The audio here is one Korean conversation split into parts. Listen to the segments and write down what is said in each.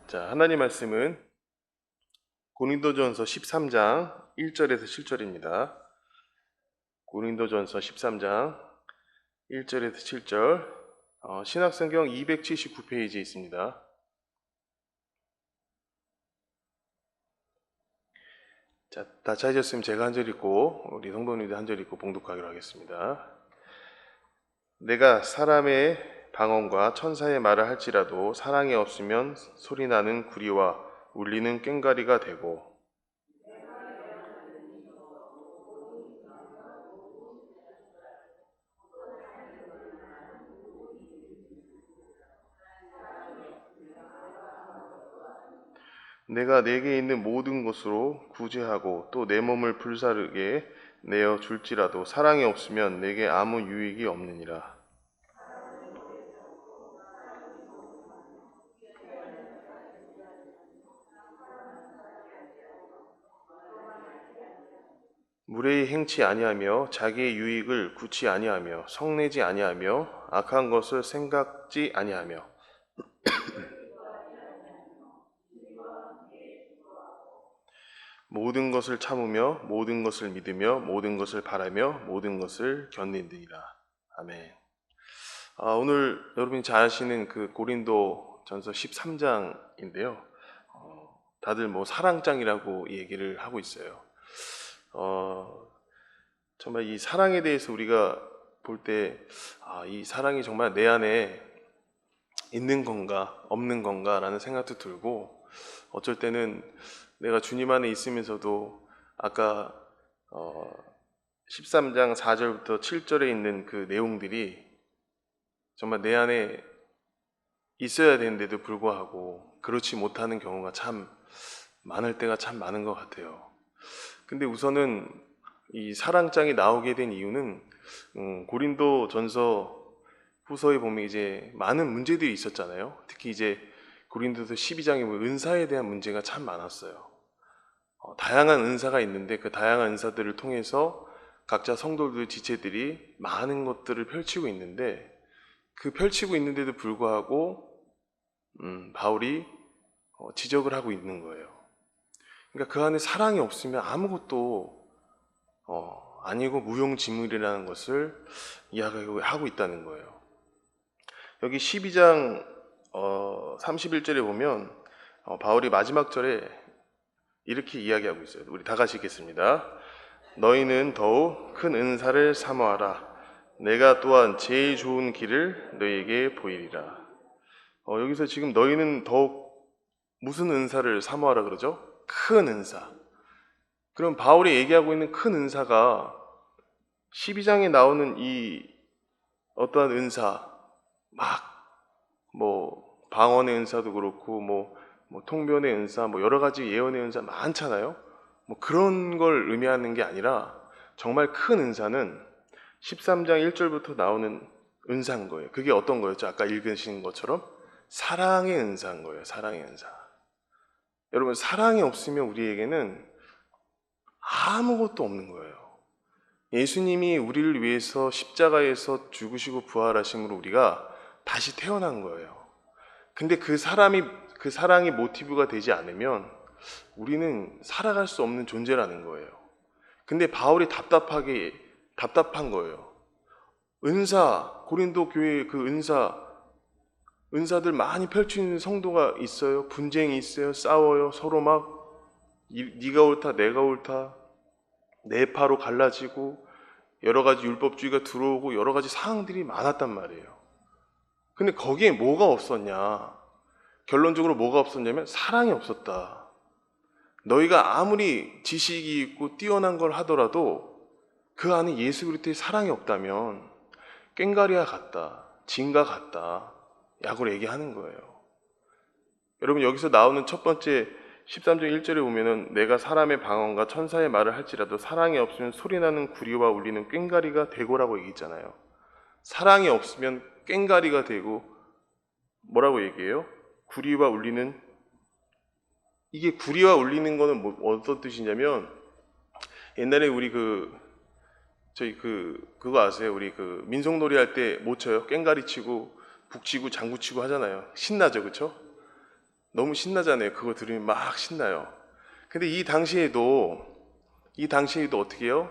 자, 하나님 말씀은 고린도전서 13장 1절에서 7절입니다. 고린도전서 13장 1절에서 7절, 신약성경 279페이지에 있습니다. 자, 다 찾으셨으면 제가 한 절 읽고 우리 성도님들 한 절 읽고 봉독하기로 하겠습니다. 내가 사람의 방언과 천사의 말을 할지라도 사랑이 없으면 소리나는 구리와 울리는 꽹과리가 되고, 내가 내게 있는 모든 것으로 구제하고 또 내 몸을 불사르게 내어 줄지라도 사랑이 없으면 내게 아무 유익이 없느니라. 무례히 행치 아니하며 자기의 유익을 구치 아니하며 성내지 아니하며 악한 것을 생각지 아니하며 모든 것을 참으며 모든 것을 믿으며 모든 것을 바라며 모든 것을 견디느니라. 아멘. 오늘 여러분이 잘 아시는 그 고린도 전서 13장인데요. 다들 뭐 사랑장이라고 얘기를 하고 있어요. 정말 이 사랑에 대해서 우리가 볼 때, 이 사랑이 정말 내 안에 있는 건가, 없는 건가 라는 생각도 들고, 어쩔 때는 내가 주님 안에 있으면서도 아까 13장 4절부터 7절에 있는 그 내용들이 정말 내 안에 있어야 되는데도 불구하고 그렇지 못하는 경우가 참 많을 때가 참 많은 것 같아요. 근데 우선은 이 사랑장이 나오게 된 이유는 고린도 전서 후서에 보면 이제 많은 문제들이 있었잖아요. 특히 이제 고린도서 12장에 보면 은사에 대한 문제가 참 많았어요. 다양한 은사가 있는데 그 다양한 은사들을 통해서 각자 성도들 지체들이 많은 것들을 펼치고 있는데, 그 펼치고 있는데도 불구하고 바울이 지적을 하고 있는 거예요. 그러니까 그 안에 사랑이 없으면 아무것도 아니고 무용지물이라는 것을 이야기하고 있다는 거예요. 여기 12장 31절에 보면 바울이 마지막 절에 이렇게 이야기하고 있어요. 우리 다 같이 읽겠습니다. 너희는 더욱 큰 은사를 사모하라. 내가 또한 제일 좋은 길을 너희에게 보이리라. 여기서 지금 너희는 더욱 무슨 은사를 사모하라 그러죠? 큰 은사. 그럼 바울이 얘기하고 있는 큰 은사가 12장에 나오는 이 어떠한 은사, 방언의 은사도 그렇고 통변의 은사, 여러 가지 예언의 은사 많잖아요. 그런 걸 의미하는 게 아니라 정말 큰 은사는 13장 1절부터 나오는 은사인 거예요. 그게 어떤 거였죠? 아까 읽으신 것처럼 사랑의 은사인 거예요. 사랑의 은사. 여러분, 사랑이 없으면 우리에게는 아무것도 없는 거예요. 예수님이 우리를 위해서 십자가에서 죽으시고 부활하심으로 우리가 다시 태어난 거예요. 근데 그 사랑이 모티브가 되지 않으면 우리는 살아갈 수 없는 존재라는 거예요. 근데 바울이 답답한 거예요. 고린도 교회에 그 은사들 많이 펼치는 성도가 있어요. 분쟁이 있어요. 싸워요. 서로 네가 옳다, 내가 옳다, 내 파로 갈라지고 여러 가지 율법주의가 들어오고 여러 가지 상황들이 많았단 말이에요. 근데 거기에 뭐가 없었냐? 결론적으로 뭐가 없었냐면 사랑이 없었다. 너희가 아무리 지식이 있고 뛰어난 걸 하더라도 그 안에 예수 그리스도의 사랑이 없다면 꽹과리와 같다, 진과 같다, 약으로 얘기하는 거예요. 여러분, 여기서 나오는 첫 번째 13장 1절에 보면은 내가 사람의 방언과 천사의 말을 할지라도 사랑이 없으면 소리나는 구리와 울리는 꽹과리가 되고라고 얘기했잖아요. 사랑이 없으면 꽹과리가 되고 뭐라고 얘기해요? 구리와 울리는, 이게 구리와 울리는 거는 어떤 뜻이냐면, 옛날에 우리 그거 아세요? 우리 민속놀이 할 때 못 쳐요? 꽹과리 치고 북치고 장구 치고 하잖아요. 신나죠, 그쵸? 너무 신나잖아요. 그거 들으면 막 신나요. 근데 이 당시에도 어떻게 해요?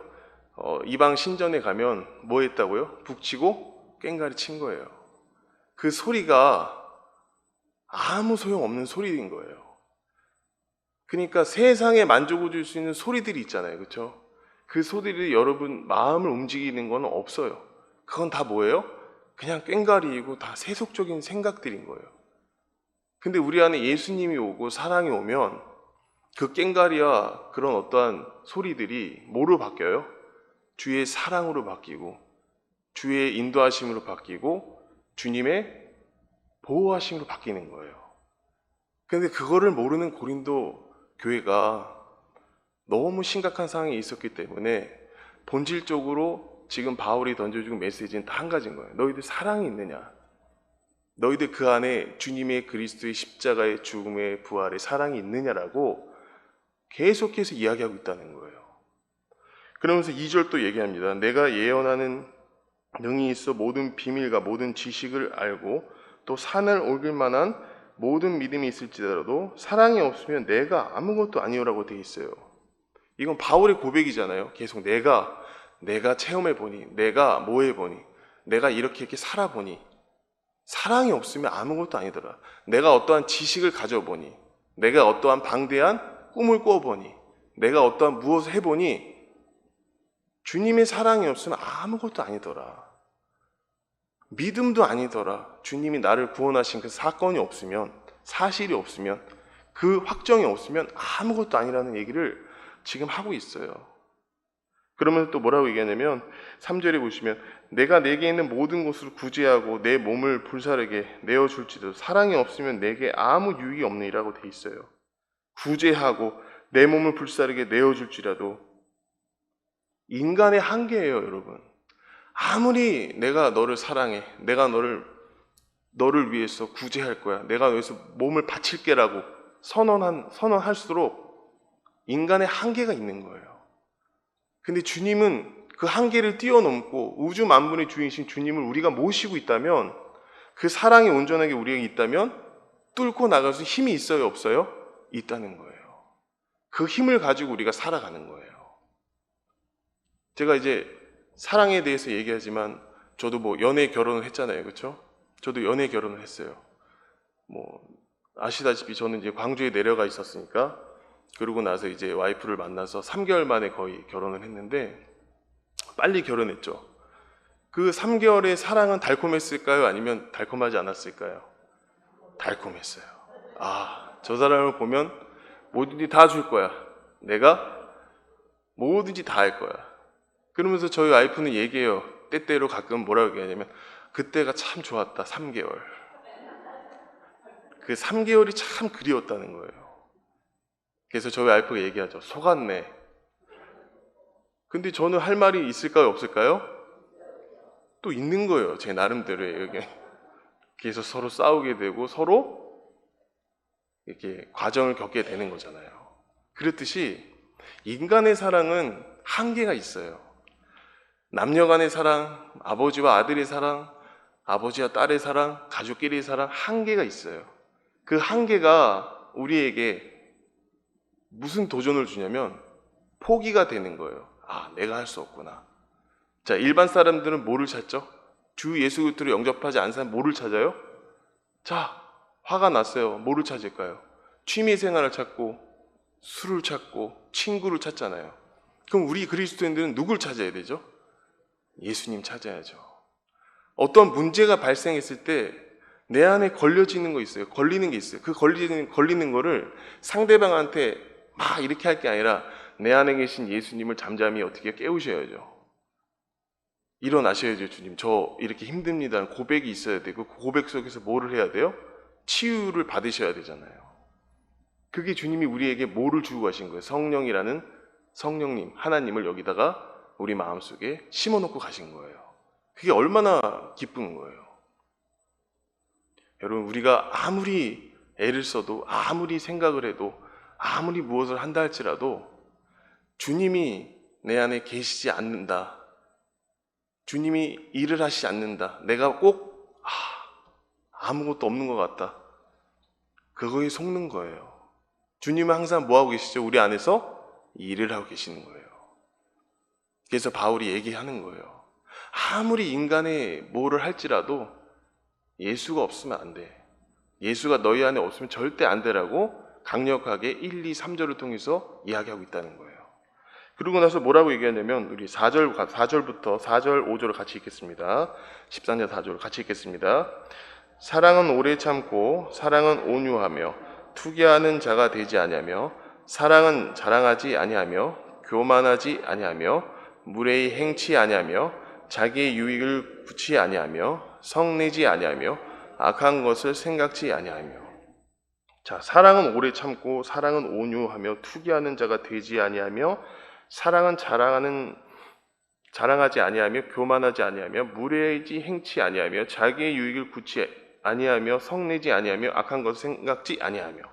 이방 신전에 가면 뭐 했다고요? 북치고 꽹가리 친 거예요. 그 소리가 아무 소용없는 소리인 거예요. 그러니까 세상에 만족을 줄 수 있는 소리들이 있잖아요. 그렇죠? 그 소리들이 여러분 마음을 움직이는 건 없어요. 그건 다 뭐예요? 그냥 꽹가리이고 다 세속적인 생각들인 거예요. 근데 우리 안에 예수님이 오고 사랑이 오면 그 꽹가리와 그런 어떠한 소리들이 뭐로 바뀌어요? 주의 사랑으로 바뀌고 주의 인도하심으로 바뀌고 주님의 보호하심으로 바뀌는 거예요. 근데 그거를 모르는 고린도 교회가 너무 심각한 상황에 있었기 때문에 본질적으로 지금 바울이 던져준 메시지는 다 한 가지인 거예요. 너희들 사랑이 있느냐? 너희들 그 안에 주님의 그리스도의 십자가의 죽음의 부활의 사랑이 있느냐라고 계속해서 이야기하고 있다는 거예요. 그러면서 2절 또 얘기합니다. 내가 예언하는 능히 있어 모든 비밀과 모든 지식을 알고 또 산을 옮길 만한 모든 믿음이 있을지라도 사랑이 없으면 내가 아무것도 아니오라고 돼 있어요. 이건 바울의 고백이잖아요. 계속 내가 체험해 보니, 내가 뭐 해 보니, 내가 이렇게 살아보니 사랑이 없으면 아무것도 아니더라. 내가 어떠한 지식을 가져보니, 내가 어떠한 방대한 꿈을 꿔보니, 내가 어떠한 무엇을 해보니 주님의 사랑이 없으면 아무것도 아니더라. 믿음도 아니더라. 주님이 나를 구원하신 그 사건이 없으면, 사실이 없으면, 그 확정이 없으면 아무것도 아니라는 얘기를 지금 하고 있어요. 그러면서 또 뭐라고 얘기하냐면 3절에 보시면 내가 내게 있는 모든 것을 구제하고 내 몸을 불사르게 내어줄지도 사랑이 없으면 내게 아무 유익이 없느니라고 돼 있어요. 구제하고 내 몸을 불사르게 내어줄지라도 인간의 한계예요, 여러분. 아무리 내가 너를 사랑해, 내가 너를 위해서 구제할 거야, 내가 위해서 몸을 바칠게라고 선언할수록 인간의 한계가 있는 거예요. 근데 주님은 그 한계를 뛰어넘고 우주 만물의 주인이신 주님을 우리가 모시고 있다면, 그 사랑이 온전하게 우리에게 있다면 뚫고 나갈 수 힘이 있어요, 없어요? 있다는 거예요. 그 힘을 가지고 우리가 살아가는 거예요. 제가 이제 사랑에 대해서 얘기하지만 저도 뭐 연애 결혼을 했잖아요. 그렇죠? 저도 연애 결혼을 했어요. 뭐 아시다시피 저는 이제 광주에 내려가 있었으니까, 그러고 나서 이제 와이프를 만나서 3개월 만에 거의 결혼을 했는데 빨리 결혼했죠. 그 3개월의 사랑은 달콤했을까요? 아니면 달콤하지 않았을까요? 달콤했어요. 저 사람을 보면 뭐든지 다 줄 거야. 내가 뭐든지 다 할 거야. 그러면서 저희 와이프는 얘기해요. 때때로 가끔 뭐라고 얘기하냐면 그때가 참 좋았다. 3개월. 그 3개월이 참 그리웠다는 거예요. 그래서 저희 와이프가 얘기하죠. 속았네. 근데 저는 할 말이 있을까요? 없을까요? 또 있는 거예요. 제 나름대로예요. 그래서 서로 싸우게 되고 서로 이렇게 과정을 겪게 되는 거잖아요. 그렇듯이 인간의 사랑은 한계가 있어요. 남녀 간의 사랑, 아버지와 아들의 사랑, 아버지와 딸의 사랑, 가족끼리의 사랑, 한계가 있어요. 그 한계가 우리에게 무슨 도전을 주냐면 포기가 되는 거예요. 내가 할 수 없구나. 자, 일반 사람들은 뭐를 찾죠? 주 예수 그리스도를 영접하지 않은 사람 뭐를 찾아요? 자, 화가 났어요. 뭐를 찾을까요? 취미 생활을 찾고 술을 찾고 친구를 찾잖아요. 그럼 우리 그리스도인들은 누굴 찾아야 되죠? 예수님 찾아야죠. 어떤 문제가 발생했을 때 내 안에 걸려지는 거 있어요. 걸리는 게 있어요. 그 걸리는 거를 상대방한테 막 이렇게 할 게 아니라 내 안에 계신 예수님을 잠잠히 어떻게 깨우셔야죠. 일어나셔야죠. 주님, 저 이렇게 힘듭니다는 고백이 있어야 되고, 그 고백 속에서 뭐를 해야 돼요? 치유를 받으셔야 되잖아요. 그게 주님이 우리에게 뭐를 주고 가신 거예요? 성령이라는 성령님, 하나님을 여기다가 우리 마음속에 심어놓고 가신 거예요. 그게 얼마나 기쁜 거예요. 여러분, 우리가 아무리 애를 써도, 아무리 생각을 해도, 아무리 무엇을 한다 할지라도 주님이 내 안에 계시지 않는다, 주님이 일을 하시지 않는다, 내가 꼭 아무것도 없는 것 같다, 그거에 속는 거예요. 주님은 항상 뭐 하고 계시죠? 우리 안에서 일을 하고 계시는 거예요. 그래서 바울이 얘기하는 거예요. 아무리 인간의 뭐를 할지라도 예수가 없으면 안 돼. 예수가 너희 안에 없으면 절대 안 되라고 강력하게 1, 2, 3절을 통해서 이야기하고 있다는 거예요. 그러고 나서 뭐라고 얘기하냐면 우리 4절부터 4절, 5절을 같이 읽겠습니다. 13절 4절 같이 읽겠습니다. 사랑은 오래 참고 사랑은 온유하며 투기하는 자가 되지 아니하며 사랑은 자랑하지 아니하며 교만하지 아니하며 무례히 행치 아니하며 자기의 유익을 구치 아니하며 성내지 아니하며 악한 것을 생각지 아니하며. 자, 사랑은 오래 참고 사랑은 온유하며 투기하는 자가 되지 아니하며 사랑은 자랑하지 아니하며 교만하지 아니하며 무례히 행치 아니하며 자기의 유익을 구치 아니하며 성내지 아니하며 악한 것을 생각지 아니하며.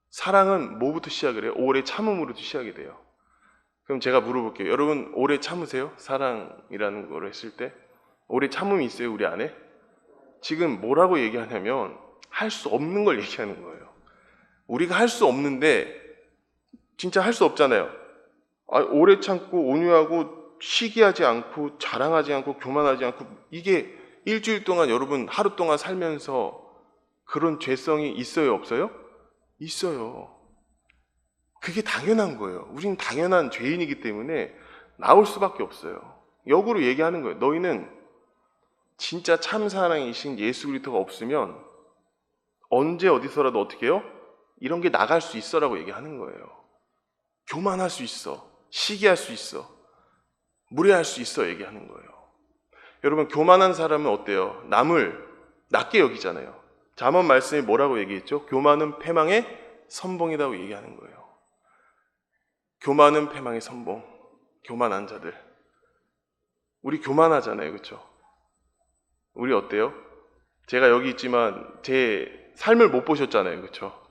사랑은 뭐부터 시작을 해요? 오래 참음으로부터 시작이 돼요. 그럼 제가 물어볼게요. 여러분 오래 참으세요? 사랑이라는 걸 했을 때 오래 참음이 있어요? 우리 안에? 지금 뭐라고 얘기하냐면 할 수 없는 걸 얘기하는 거예요. 우리가 할 수 없는데 진짜 할 수 없잖아요. 오래 참고 온유하고 시기하지 않고 자랑하지 않고 교만하지 않고, 이게 일주일 동안 여러분 하루 동안 살면서 그런 죄성이 있어요, 없어요? 있어요. 그게 당연한 거예요. 우리는 당연한 죄인이기 때문에 나올 수밖에 없어요. 역으로 얘기하는 거예요. 너희는 진짜 참사랑이신 예수 그리스도가 없으면 언제 어디서라도 어떻게 해요? 이런 게 나갈 수 있어라고 얘기하는 거예요. 교만할 수 있어, 시기할 수 있어, 무례할 수 있어 얘기하는 거예요. 여러분 교만한 사람은 어때요? 남을 낮게 여기잖아요. 잠언 말씀이 뭐라고 얘기했죠? 교만은 패망의 선봉이라고 얘기하는 거예요. 교만은 패망의 선봉. 교만한 자들, 우리 교만하잖아요, 그렇죠? 우리 어때요? 제가 여기 있지만 제 삶을 못 보셨잖아요, 그렇죠?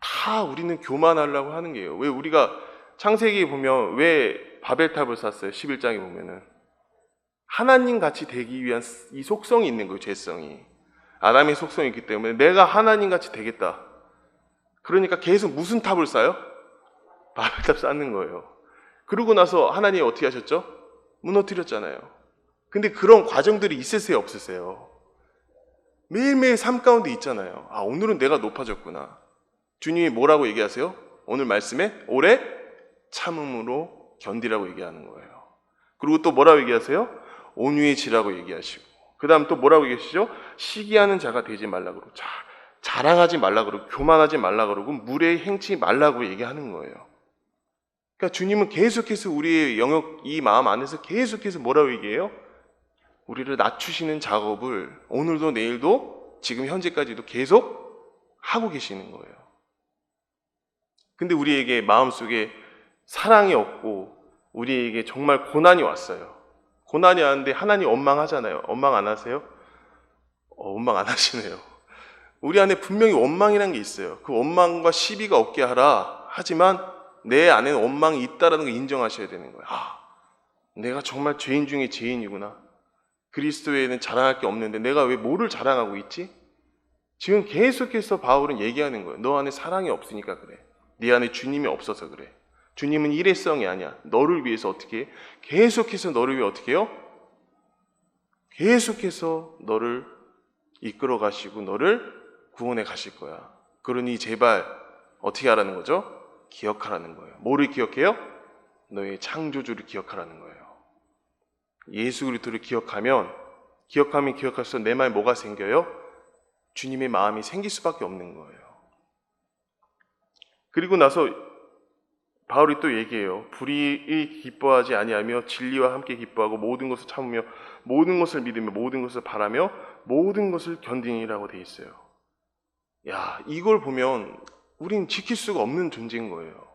다 우리는 교만하려고 하는 게요. 왜 우리가 창세기 보면 왜 바벨탑을 샀어요? 11장에 보면은 하나님 같이 되기 위한 이 속성이 있는 거예요. 죄성이, 아담의 속성이 있기 때문에 내가 하나님 같이 되겠다. 그러니까 계속 무슨 탑을 쌓아요? 바벨탑 쌓는 거예요. 그러고 나서 하나님이 어떻게 하셨죠? 무너뜨렸잖아요. 근데 그런 과정들이 있으세요, 없으세요? 매일매일 삶 가운데 있잖아요. 오늘은 내가 높아졌구나. 주님이 뭐라고 얘기하세요? 오늘 말씀에 오래 참음으로 견디라고 얘기하는 거예요. 그리고 또 뭐라고 얘기하세요? 온유히 지라고 얘기하시고, 그 다음 또 뭐라고 얘기하시죠? 시기하는 자가 되지 말라 그러고, 자랑하지 말라 그러고, 교만하지 말라 그러고, 무례히 행치 말라고 얘기하는 거예요. 그러니까 주님은 계속해서 우리의 영역, 이 마음 안에서 계속해서 뭐라고 얘기해요? 우리를 낮추시는 작업을 오늘도 내일도 지금 현재까지도 계속 하고 계시는 거예요. 근데 우리에게 마음속에 사랑이 없고 우리에게 정말 고난이 왔어요. 고난이 왔는데 하나님 원망하잖아요. 원망 안 하세요? 원망 안 하시네요. 우리 안에 분명히 원망이라는 게 있어요. 그 원망과 시비가 없게 하라. 하지만 내 안에는 원망이 있다는 걸 인정하셔야 되는 거예요. 내가 정말 죄인 중에 죄인이구나. 그리스도에는 자랑할 게 없는데 내가 왜 뭐를 자랑하고 있지? 지금 계속해서 바울은 얘기하는 거예요. 너 안에 사랑이 없으니까 그래. 네 안에 주님이 없어서 그래. 주님은 일회성이 아니야. 너를 위해서 어떻게 해? 계속해서 너를 위해 어떻게 해요? 계속해서 너를 이끌어 가시고 너를 구원해 가실 거야. 그러니 제발 어떻게 하라는 거죠? 기억하라는 거예요. 뭐를 기억해요? 너의 창조주를 기억하라는 거예요. 예수 그리스도를 기억하면 기억할수록 내 마음에 뭐가 생겨요? 주님의 마음이 생길 수밖에 없는 거예요. 그리고 나서 바울이 또 얘기해요. 불의히 기뻐하지 아니하며 진리와 함께 기뻐하고 모든 것을 참으며 모든 것을 믿으며 모든 것을 바라며 모든 것을 견디니라고 돼 있어요. 이걸 보면 우린 지킬 수가 없는 존재인 거예요.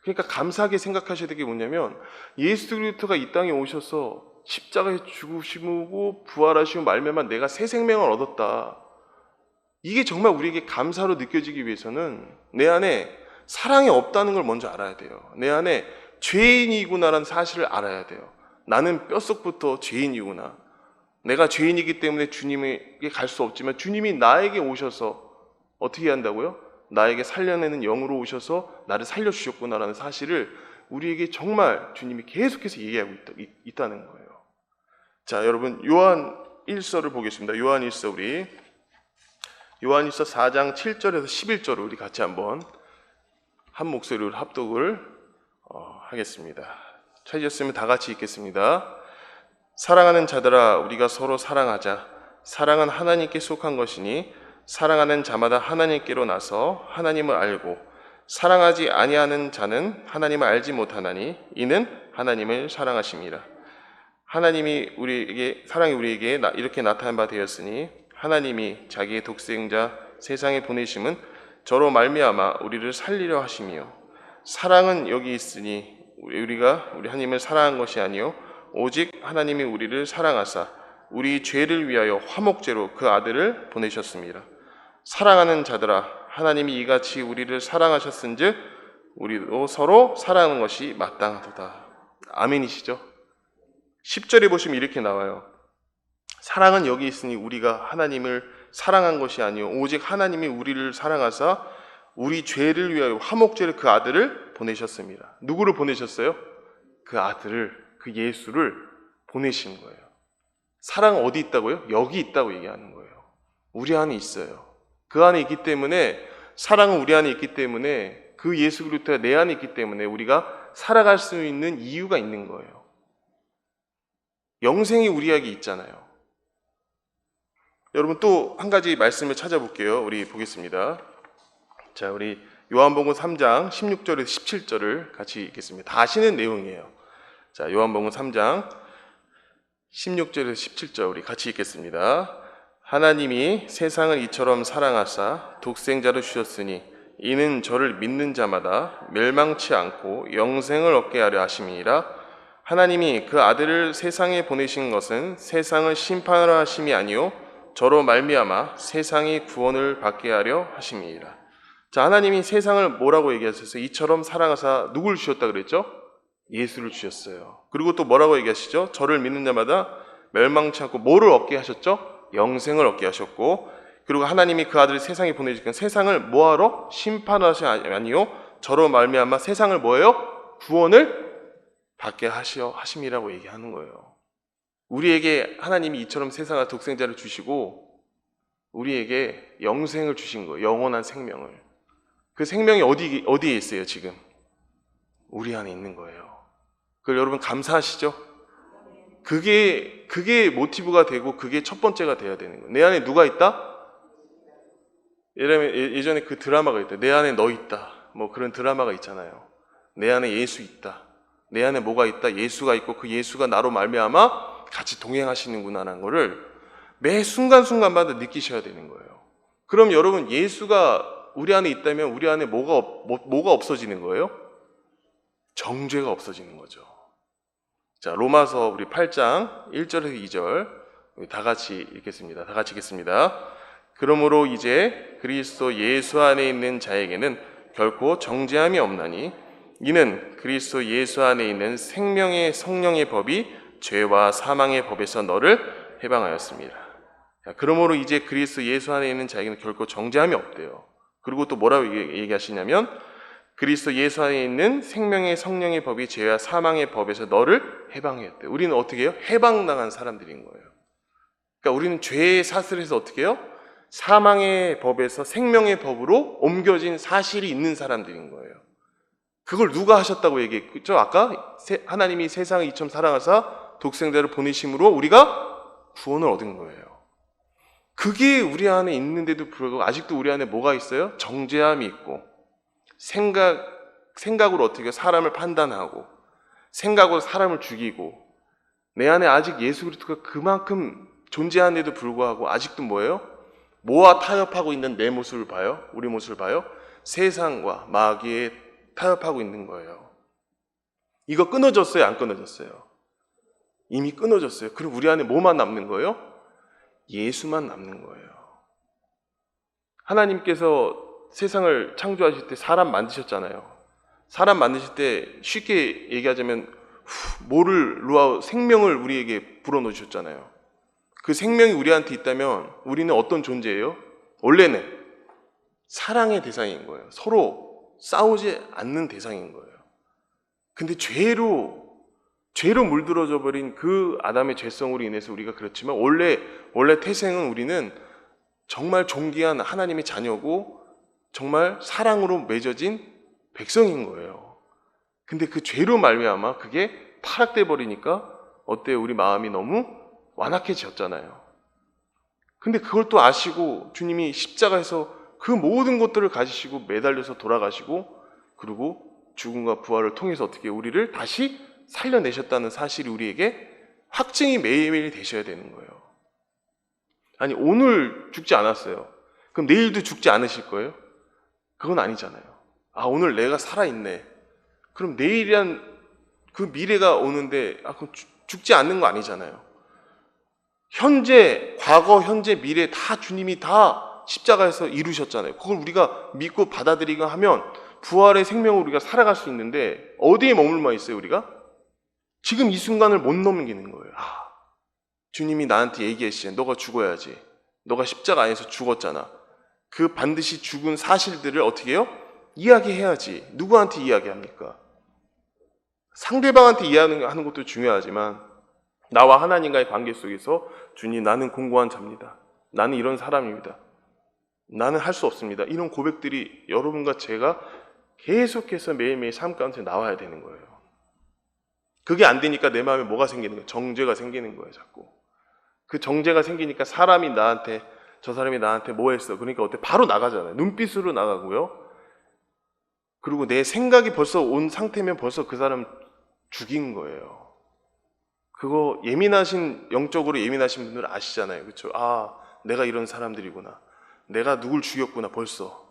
그러니까 감사하게 생각하셔야 될 게 뭐냐면 예수 그리스도가 이 땅에 오셔서 십자가에 죽으시고 부활하시고 말미암아 내가 새 생명을 얻었다. 이게 정말 우리에게 감사로 느껴지기 위해서는 내 안에 사랑이 없다는 걸 먼저 알아야 돼요. 내 안에 죄인이구나라는 사실을 알아야 돼요. 나는 뼛속부터 죄인이구나. 내가 죄인이기 때문에 주님에게 갈 수 없지만 주님이 나에게 오셔서 어떻게 한다고요? 나에게 살려내는 영으로 오셔서 나를 살려주셨구나라는 사실을 우리에게 정말 주님이 계속해서 얘기하고 있다는 거예요. 자, 여러분 요한 1서를 보겠습니다. 요한 1서 우리 요한 1서 4장 7절에서 11절을 우리 같이 한번 한 목소리로 합독을 하겠습니다. 찾으셨으면 다 같이 읽겠습니다. 사랑하는 자들아, 우리가 서로 사랑하자. 사랑은 하나님께 속한 것이니 사랑하는 자마다 하나님께로 나서 하나님을 알고 사랑하지 아니하는 자는 하나님을 알지 못하나니 이는 하나님을 사랑하심이라. 하나님이 우리에게 사랑이 우리에게 이렇게 나타난 바 되었으니 하나님이 자기의 독생자 세상에 보내심은 저로 말미암아 우리를 살리려 하심이요 사랑은 여기 있으니 우리가 우리 하나님을 사랑한 것이 아니요 오직 하나님이 우리를 사랑하사 우리 죄를 위하여 화목제로 그 아들을 보내셨습니다. 사랑하는 자들아, 하나님이 이같이 우리를 사랑하셨은즉 우리도 서로 사랑하는 것이 마땅하도다. 아멘이시죠? 10절에 보시면 이렇게 나와요. 사랑은 여기 있으니 우리가 하나님을 사랑한 것이 아니요 오직 하나님이 우리를 사랑하사 우리 죄를 위하여 화목제를 그 아들을 보내셨습니다. 누구를 보내셨어요? 그 아들을, 그 예수를 보내신 거예요. 사랑은 어디 있다고요? 여기 있다고 얘기하는 거예요. 우리 안에 있어요. 그 안에 있기 때문에, 사랑은 우리 안에 있기 때문에, 그 예수 그리스도가 내 안에 있기 때문에 우리가 살아갈 수 있는 이유가 있는 거예요. 영생이 우리에게 있잖아요. 여러분 또 한 가지 말씀을 찾아볼게요. 우리 보겠습니다. 자, 우리 요한복음 3장 16절에서 17절을 같이 읽겠습니다. 다 아시는 내용이에요. 자, 요한복음 3장 16절에서 17절 우리 같이 읽겠습니다. 하나님이 세상을 이처럼 사랑하사 독생자를 주셨으니 이는 저를 믿는 자마다 멸망치 않고 영생을 얻게 하려 하심이니라. 하나님이 그 아들을 세상에 보내신 것은 세상을 심판하려 하심이 아니요 저로 말미암아 세상이 구원을 받게 하려 하심이니라. 자, 하나님이 세상을 뭐라고 얘기하셨어요? 이처럼 사랑하사 누굴 주셨다 그랬죠? 예수를 주셨어요. 그리고 또 뭐라고 얘기하시죠? 저를 믿는 자마다 멸망치 않고 뭐를 얻게 하셨죠? 영생을 얻게 하셨고, 그리고 하나님이 그 아들을 세상에 보내주신 세상을 뭐하러? 심판하시 아니요 저로 말미암아 세상을 뭐예요? 구원을 받게 하심이라고 얘기하는 거예요. 우리에게 하나님이 이처럼 세상을 독생자를 주시고 우리에게 영생을 주신 거예요. 영원한 생명을. 그 생명이 어디에 있어요 지금? 우리 안에 있는 거예요. 그걸 여러분 감사하시죠? 그게 모티브가 되고 그게 첫 번째가 돼야 되는 거예요. 내 안에 누가 있다? 예전에 그 드라마가 있다. 내 안에 너 있다. 뭐 그런 드라마가 있잖아요. 내 안에 예수 있다. 내 안에 뭐가 있다? 예수가 있고 그 예수가 나로 말미암아 같이 동행하시는구나라는 거를 매 순간순간마다 느끼셔야 되는 거예요. 그럼 여러분 예수가 우리 안에 있다면 우리 안에 뭐가 없어지는 거예요? 정죄가 없어지는 거죠. 자, 로마서 우리 8장 1절에서 2절 다 같이 읽겠습니다. 다 같이 읽겠습니다. 그러므로 이제 그리스도 예수 안에 있는 자에게는 결코 정죄함이 없나니 이는 그리스도 예수 안에 있는 생명의 성령의 법이 죄와 사망의 법에서 너를 해방하였습니다. 자, 그러므로 이제 그리스도 예수 안에 있는 자에게는 결코 정죄함이 없대요. 그리고 또 뭐라고 얘기하시냐면 그리스도 예수 안에 있는 생명의 성령의 법이 죄와 사망의 법에서 너를 해방했대요. 우리는 어떻게 해요? 해방당한 사람들인 거예요. 그러니까 우리는 죄의 사슬에서 어떻게 해요? 사망의 법에서 생명의 법으로 옮겨진 사실이 있는 사람들인 거예요. 그걸 누가 하셨다고 얘기했죠? 아까 하나님이 세상을 이처럼 사랑하사 독생자를 보내심으로 우리가 구원을 얻은 거예요. 그게 우리 안에 있는데도 불구하고 아직도 우리 안에 뭐가 있어요? 정죄함이 있고 생각으로 어떻게 사람을 판단하고 생각으로 사람을 죽이고 내 안에 아직 예수 그리스도가 그만큼 존재하는데도 불구하고 아직도 뭐예요? 뭐와 타협하고 있는 내 모습을 봐요? 우리 모습을 봐요? 세상과 마귀에 타협하고 있는 거예요. 이거 끊어졌어요? 안 끊어졌어요? 이미 끊어졌어요. 그럼 우리 안에 뭐만 남는 거예요? 예수만 남는 거예요. 하나님께서 세상을 창조하실 때 사람 만드셨잖아요. 사람 만드실 때 쉽게 얘기하자면 생명을 우리에게 불어넣으셨잖아요. 그 생명이 우리한테 있다면 우리는 어떤 존재예요? 원래는 사랑의 대상인 거예요. 서로 싸우지 않는 대상인 거예요. 근데 죄로 물들어져 버린 그 아담의 죄성으로 인해서 우리가 그렇지만 원래 태생은 우리는 정말 존귀한 하나님의 자녀고 정말 사랑으로 맺어진 백성인 거예요. 근데 그 죄로 말미암아 그게 타락돼 버리니까 어때요? 우리 마음이 너무 완악해졌잖아요. 근데 그걸 또 아시고 주님이 십자가에서 그 모든 것들을 가지시고 매달려서 돌아가시고 그리고 죽음과 부활을 통해서 어떻게 우리를 다시 살려내셨다는 사실이 우리에게 확증이 매일매일 되셔야 되는 거예요. 아니 오늘 죽지 않았어요. 그럼 내일도 죽지 않으실 거예요? 그건 아니잖아요. 아 오늘 내가 살아있네. 그럼 내일이란 그 미래가 오는데 그럼 죽지 않는 거 아니잖아요. 현재, 과거, 현재, 미래 다 주님이 다 십자가에서 이루셨잖아요. 그걸 우리가 믿고 받아들이고 하면 부활의 생명을 우리가 살아갈 수 있는데 어디에 머물러 있어요 우리가? 지금 이 순간을 못 넘기는 거예요. 주님이 나한테 얘기했어요. 너가 죽어야지. 너가 십자가 안에서 죽었잖아. 그 반드시 죽은 사실들을 어떻게 해요? 이야기해야지. 누구한테 이야기합니까? 상대방한테 이야기하는 것도 중요하지만 나와 하나님과의 관계 속에서 주님 나는 공고한 자입니다. 나는 이런 사람입니다. 나는 할 수 없습니다. 이런 고백들이 여러분과 제가 계속해서 매일매일 삶 가운데 나와야 되는 거예요. 그게 안 되니까 내 마음에 뭐가 생기는 거예요? 정죄가 생기는 거예요, 자꾸. 그 정죄가 생기니까 저 사람이 나한테 뭐 했어? 그러니까 어때? 바로 나가잖아요. 눈빛으로 나가고요. 그리고 내 생각이 벌써 온 상태면 벌써 그 사람 죽인 거예요. 그거 영적으로 예민하신 분들은 아시잖아요. 그렇죠? 내가 이런 사람들이구나. 내가 누굴 죽였구나, 벌써.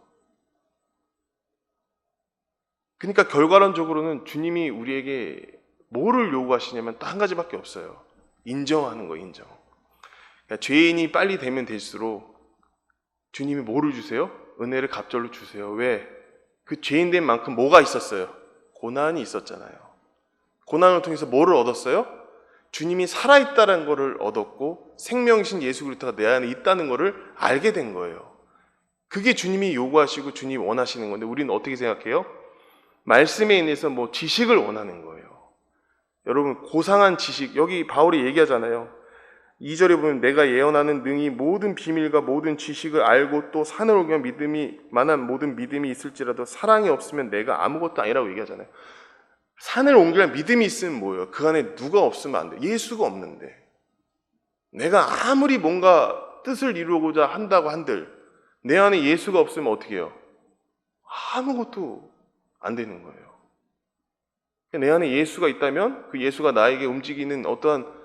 그러니까 결과론적으로는 주님이 우리에게 뭐를 요구하시냐면 딱 한 가지밖에 없어요. 인정하는 거예요, 인정. 그러니까 죄인이 빨리 되면 될수록 주님이 뭐를 주세요? 은혜를 갑절로 주세요. 왜? 그 죄인 된 만큼 뭐가 있었어요? 고난이 있었잖아요. 고난을 통해서 뭐를 얻었어요? 주님이 살아있다는 것을 얻었고 생명이신 예수 그리스도가 내 안에 있다는 것을 알게 된 거예요. 그게 주님이 요구하시고 주님이 원하시는 건데 우리는 어떻게 생각해요? 말씀에 인해서 지식을 원하는 거예요. 여러분 고상한 지식, 여기 바울이 얘기하잖아요. 2절에 보면 내가 예언하는 능히 모든 비밀과 모든 지식을 알고 또 산을 옮겨 만한 모든 믿음이 있을지라도 사랑이 없으면 내가 아무것도 아니라고 얘기하잖아요. 산을 옮길 믿음이 있으면 뭐예요? 그 안에 누가 없으면 안 돼. 예수가 없는데. 내가 아무리 뭔가 뜻을 이루고자 한다고 한들 내 안에 예수가 없으면 어떻게 해요? 아무것도 안 되는 거예요. 내 안에 예수가 있다면 그 예수가 나에게 움직이는 어떠한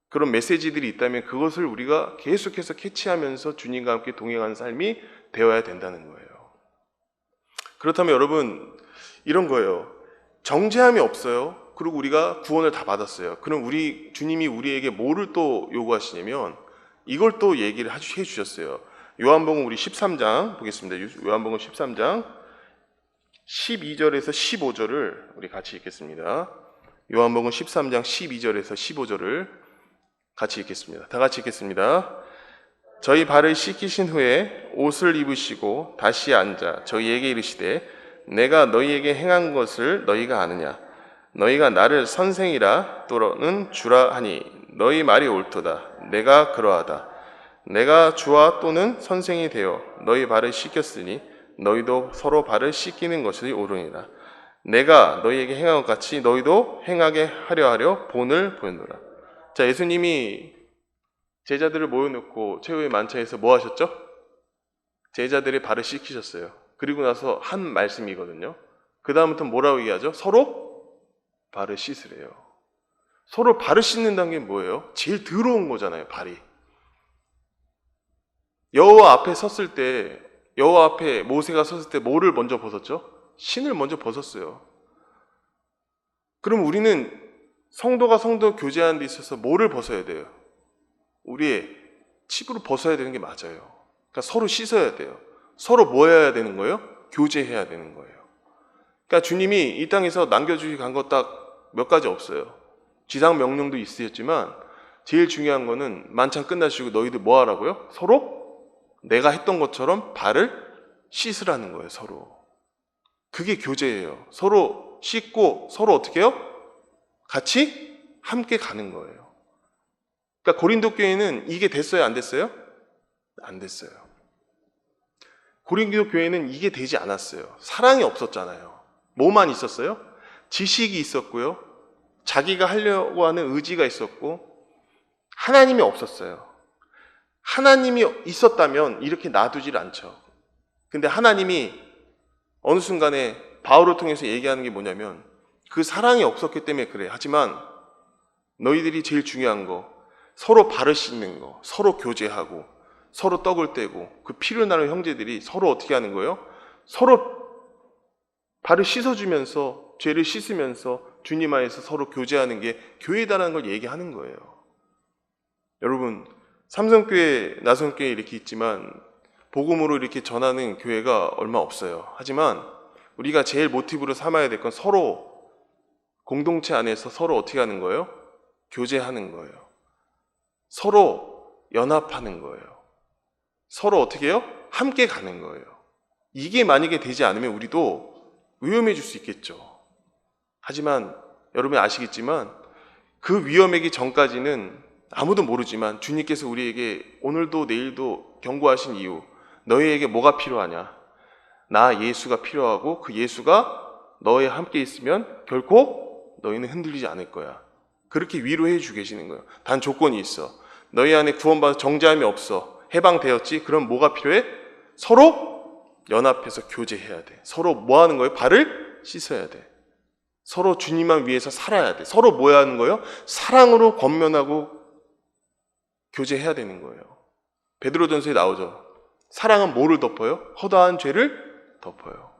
그런 메시지들이 있다면 그것을 우리가 계속해서 캐치하면서 주님과 함께 동행하는 삶이 되어야 된다는 거예요. 그렇다면 여러분 이런 거예요. 정죄함이 없어요. 그리고 우리가 구원을 다 받았어요. 그럼 주님이 우리에게 뭐를 또 요구하시냐면 이걸 또 얘기를 해주셨어요. 요한복음 우리 13장 보겠습니다. 요한복음 13장 12절에서 15절을 우리 같이 읽겠습니다. 요한복음 13장 12절에서 15절을 같이 읽겠습니다. 다 같이 읽겠습니다. 저희 발을 씻기신 후에 옷을 입으시고 다시 앉아 저희에게 이르시되 내가 너희에게 행한 것을 너희가 아느냐? 너희가 나를 선생이라 또는 주라 하니 너희 말이 옳도다. 내가 그러하다. 내가 주와 또는 선생이 되어 너희 발을 씻겼으니 너희도 서로 발을 씻기는 것이 옳으니라. 내가 너희에게 행한 것 같이 너희도 행하게 하려 본을 보였노라. 자, 예수님이 제자들을 모여놓고 최후의 만찬에서 뭐 하셨죠? 제자들의 발을 씻기셨어요. 그리고 나서 한 말씀이거든요. 그 다음부터 뭐라고 얘기하죠? 서로 발을 씻으래요. 서로 발을 씻는다는 게 뭐예요? 제일 더러운 거잖아요, 발이. 여호와 앞에 섰을 때, 여호와 앞에 모세가 섰을 때 뭐를 먼저 벗었죠? 신을 먼저 벗었어요. 그럼 우리는 성도가 성도 교제하는 데 있어서 뭐를 벗어야 돼요? 우리의 칩으로 벗어야 되는 게 맞아요. 그러니까 서로 씻어야 돼요. 서로 뭐 해야 되는 거예요? 교제해야 되는 거예요. 그러니까 주님이 이 땅에서 남겨주시 간 거 딱 몇 가지 없어요. 지상 명령도 있으셨지만 제일 중요한 거는 만찬 끝나시고 너희들 뭐 하라고요? 서로 내가 했던 것처럼 발을 씻으라는 거예요. 서로. 그게 교제예요. 서로 씻고 서로 어떻게 해요? 같이 함께 가는 거예요. 그러니까 고린도 교회는 이게 됐어요? 안 됐어요? 안 됐어요. 고린도 교회는 이게 되지 않았어요. 사랑이 없었잖아요. 뭐만 있었어요? 지식이 있었고요. 자기가 하려고 하는 의지가 있었고 하나님이 없었어요. 하나님이 있었다면 이렇게 놔두질 않죠. 근데 하나님이 어느 순간에 바울을 통해서 얘기하는 게 뭐냐면 그 사랑이 없었기 때문에 그래. 하지만 너희들이 제일 중요한 거 서로 발을 씻는 거, 서로 교제하고 서로 떡을 떼고 그 피를 나눈 형제들이 서로 어떻게 하는 거예요? 서로 발을 씻어주면서 죄를 씻으면서 주님 안에서 서로 교제하는 게 교회다라는 걸 얘기하는 거예요. 여러분 삼성교회, 나성교회 이렇게 있지만 복음으로 이렇게 전하는 교회가 얼마 없어요. 하지만 우리가 제일 모티브로 삼아야 될 건 서로 공동체 안에서 서로 어떻게 하는 거예요? 교제하는 거예요. 서로 연합하는 거예요. 서로 어떻게 해요? 함께 가는 거예요. 이게 만약에 되지 않으면 우리도 위험해질 수 있겠죠. 하지만 여러분이 아시겠지만 그 위험하기 전까지는 아무도 모르지만 주님께서 우리에게 오늘도 내일도 경고하신 이유, 너희에게 뭐가 필요하냐? 나 예수가 필요하고 그 예수가 너희 함께 있으면 결코 너희는 흔들리지 않을 거야. 그렇게 위로해 주고 계시는 거예요. 단 조건이 있어. 너희 안에 구원받아 정죄함이 없어. 해방되었지? 그럼 뭐가 필요해? 서로 연합해서 교제해야 돼. 서로 뭐 하는 거예요? 발을 씻어야 돼. 서로 주님만 위해서 살아야 돼. 서로 뭐 하는 거예요? 사랑으로 권면하고 교제해야 되는 거예요. 베드로전서에 나오죠. 사랑은 뭐를 덮어요? 허다한 죄를 덮어요.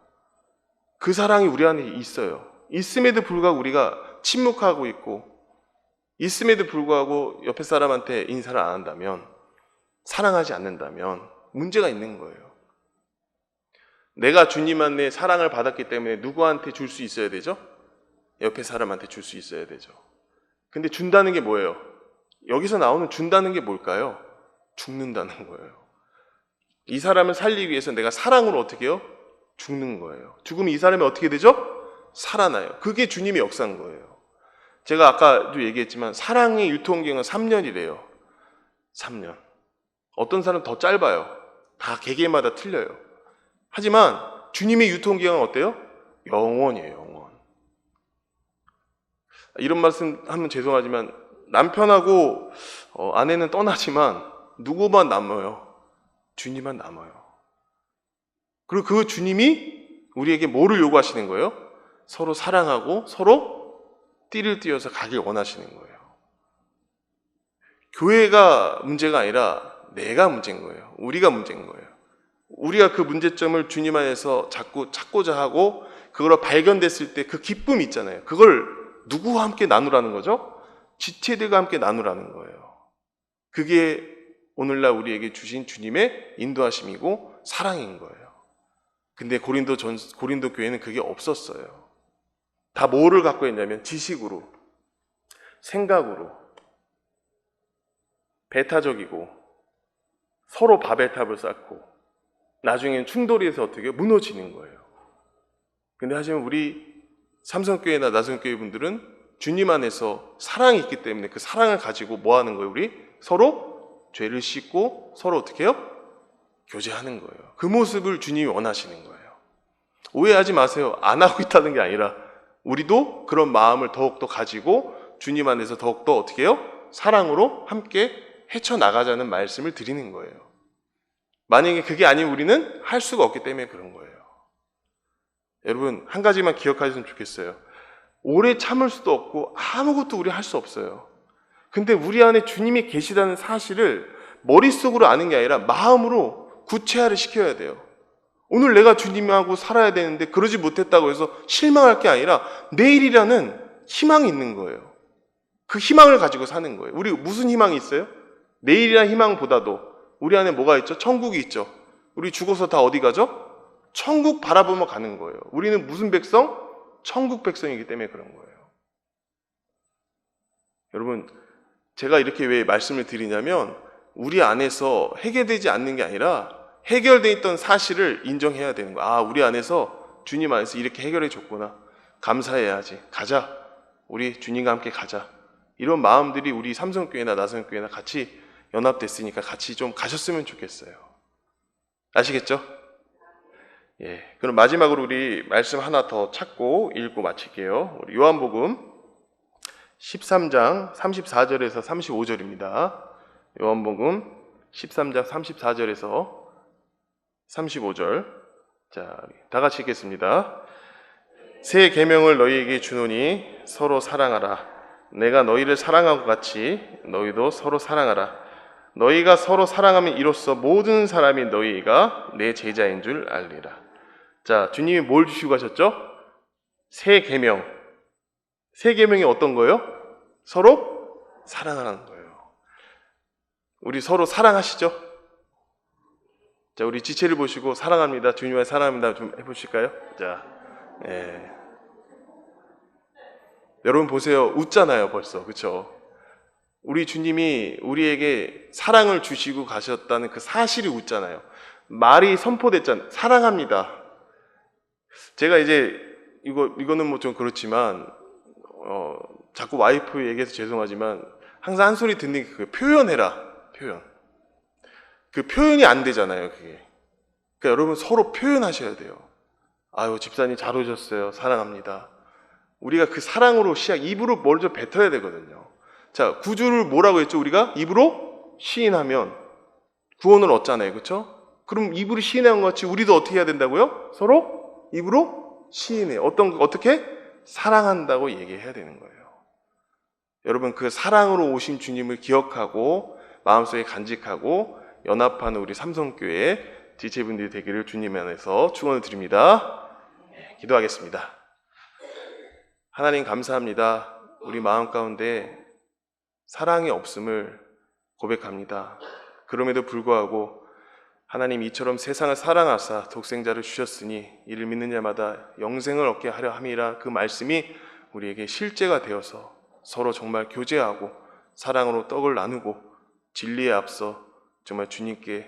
그 사랑이 우리 안에 있어요. 있음에도 불구하고 우리가 침묵하고 있고 있음에도 불구하고 옆에 사람한테 인사를 안 한다면 사랑하지 않는다면 문제가 있는 거예요. 내가 주님 안에 사랑을 받았기 때문에 누구한테 줄 수 있어야 되죠? 옆에 사람한테 줄 수 있어야 되죠. 근데 준다는 게 뭐예요? 여기서 나오는 준다는 게 뭘까요? 죽는다는 거예요. 이 사람을 살리기 위해서 내가 사랑으로 어떻게 해요? 죽는 거예요. 죽으면 이 사람이 어떻게 되죠? 살아나요. 그게 주님의 역사인 거예요. 제가 아까도 얘기했지만 사랑의 유통기한은 3년이래요. 3년. 어떤 사람은 더 짧아요. 다 개개마다 틀려요. 하지만 주님의 유통기한은 어때요? 영원이에요. 영원. 이런 말씀 하면 죄송하지만 남편하고 아내는 떠나지만 누구만 남아요? 주님만 남아요. 그리고 그 주님이 우리에게 뭐를 요구하시는 거예요? 서로 사랑하고 서로 띠를 띄어서 가길 원하시는 거예요. 교회가 문제가 아니라 내가 문제인 거예요. 우리가 문제인 거예요. 우리가 그 문제점을 주님 안에서 자꾸 찾고자 하고 그걸 발견됐을 때 그 기쁨이 있잖아요. 그걸 누구와 함께 나누라는 거죠? 지체들과 함께 나누라는 거예요. 그게 오늘날 우리에게 주신 주님의 인도하심이고 사랑인 거예요. 근데 고린도 교회는 그게 없었어요. 다 뭐를 갖고 있냐면 지식으로, 생각으로, 배타적이고 서로 바벨탑을 쌓고 나중엔 충돌이 해서 어떻게 무너지는 거예요. 근데 하지만 우리 삼성교회나 나성교회 분들은 주님 안에서 사랑이 있기 때문에 그 사랑을 가지고 뭐 하는 거예요? 우리 서로 죄를 씻고 서로 어떻게 해요? 교제하는 거예요. 그 모습을 주님이 원하시는 거예요. 오해하지 마세요. 안 하고 있다는 게 아니라 우리도 그런 마음을 더욱더 가지고 주님 안에서 더욱더 어떻게 해요? 사랑으로 함께 헤쳐나가자는 말씀을 드리는 거예요. 만약에 그게 아니면 우리는 할 수가 없기 때문에 그런 거예요. 여러분 한 가지만 기억하셨으면 좋겠어요. 오래 참을 수도 없고 아무것도 우리 할 수 없어요. 근데 우리 안에 주님이 계시다는 사실을 머릿속으로 아는 게 아니라 마음으로 구체화를 시켜야 돼요. 오늘 내가 주님하고 살아야 되는데 그러지 못했다고 해서 실망할 게 아니라 내일이라는 희망이 있는 거예요. 그 희망을 가지고 사는 거예요. 우리 무슨 희망이 있어요? 내일이라는 희망보다도 우리 안에 뭐가 있죠? 천국이 있죠. 우리 죽어서 다 어디 가죠? 천국 바라보며 가는 거예요. 우리는 무슨 백성? 천국 백성이기 때문에 그런 거예요. 여러분 제가 이렇게 왜 말씀을 드리냐면 우리 안에서 해결되지 않는 게 아니라 해결돼 있던 사실을 인정해야 되는 거야. 아, 우리 안에서 주님 안에서 이렇게 해결해 줬구나. 감사해야지. 가자. 우리 주님과 함께 가자. 이런 마음들이 우리 삼성교회나 나성교회나 같이 연합됐으니까 같이 좀 가셨으면 좋겠어요. 아시겠죠? 예. 그럼 마지막으로 우리 말씀 하나 더 찾고 읽고 마칠게요. 우리 요한복음 13장 34절에서 35절입니다. 요한복음 13장 34절에서 35절. 자, 다 같이 읽겠습니다. 새 계명을 너희에게 주노니 서로 사랑하라. 내가 너희를 사랑한 것 같이 너희도 서로 사랑하라. 너희가 서로 사랑하면 이로써 모든 사람이 너희가 내 제자인 줄 알리라. 자, 주님이 뭘 주시고 가셨죠? 새 계명. 새 계명이 어떤 거예요? 서로 사랑하는 거예요. 우리 서로 사랑하시죠? 자, 우리 지체를 보시고 사랑합니다. 주님을 사랑합니다. 좀 해보실까요? 자, 예. 여러분 보세요. 웃잖아요, 벌써. 그렇죠? 우리 주님이 우리에게 사랑을 주시고 가셨다는 그 사실이 웃잖아요. 말이 선포됐잖아요. 사랑합니다. 제가 이제 이거는 뭐 좀 그렇지만 자꾸 와이프 얘기해서 죄송하지만 항상 한 소리 듣는 게 그거예요. 표현해라. 표현. 그 표현이 안 되잖아요, 그게. 그러니까 여러분 서로 표현하셔야 돼요. 아유, 집사님 잘 오셨어요. 사랑합니다. 우리가 그 사랑으로 입으로 먼저 뱉어야 되거든요. 자, 구주를 뭐라고 했죠? 우리가 입으로 시인하면 구원을 얻잖아요. 그렇죠? 그럼 입으로 시인한 것 같이 우리도 어떻게 해야 된다고요? 서로 입으로 시인해. 어떻게? 사랑한다고 얘기해야 되는 거예요. 여러분 그 사랑으로 오신 주님을 기억하고 마음속에 간직하고 연합하는 우리 삼성교회 지체분들이 되기를 주님 안에서 축원을 드립니다. 기도하겠습니다. 하나님 감사합니다. 우리 마음 가운데 사랑이 없음을 고백합니다. 그럼에도 불구하고 하나님 이처럼 세상을 사랑하사 독생자를 주셨으니 이를 믿는 자마다 영생을 얻게 하려 함이라 그 말씀이 우리에게 실제가 되어서 서로 정말 교제하고 사랑으로 떡을 나누고 진리에 앞서 정말 주님과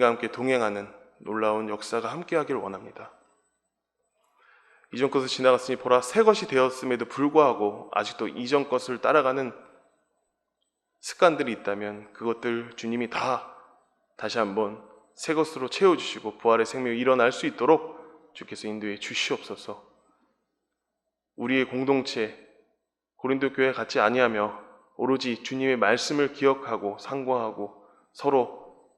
함께 동행하는 놀라운 역사가 함께하기를 원합니다. 이전 것을 지나갔으니 보라 새 것이 되었음에도 불구하고 아직도 이전 것을 따라가는 습관들이 있다면 그것들 주님이 다시 한번 새 것으로 채워주시고 부활의 생명이 일어날 수 있도록 주께서 인도해 주시옵소서. 우리의 공동체 고린도 교회 같이 아니하며 오로지 주님의 말씀을 기억하고 상고하고 서로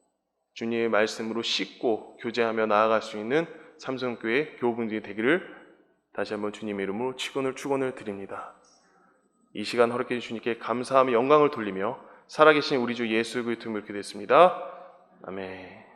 주님의 말씀으로 씻고 교제하며 나아갈 수 있는 삼성교회 교우분들이 되기를 다시 한번 주님의 이름으로 축원을 드립니다. 이 시간 허락해 주신 주님께 감사하며 영광을 돌리며 살아계신 우리 주 예수 그리스도의 이름으로 기도했습니다. 아멘.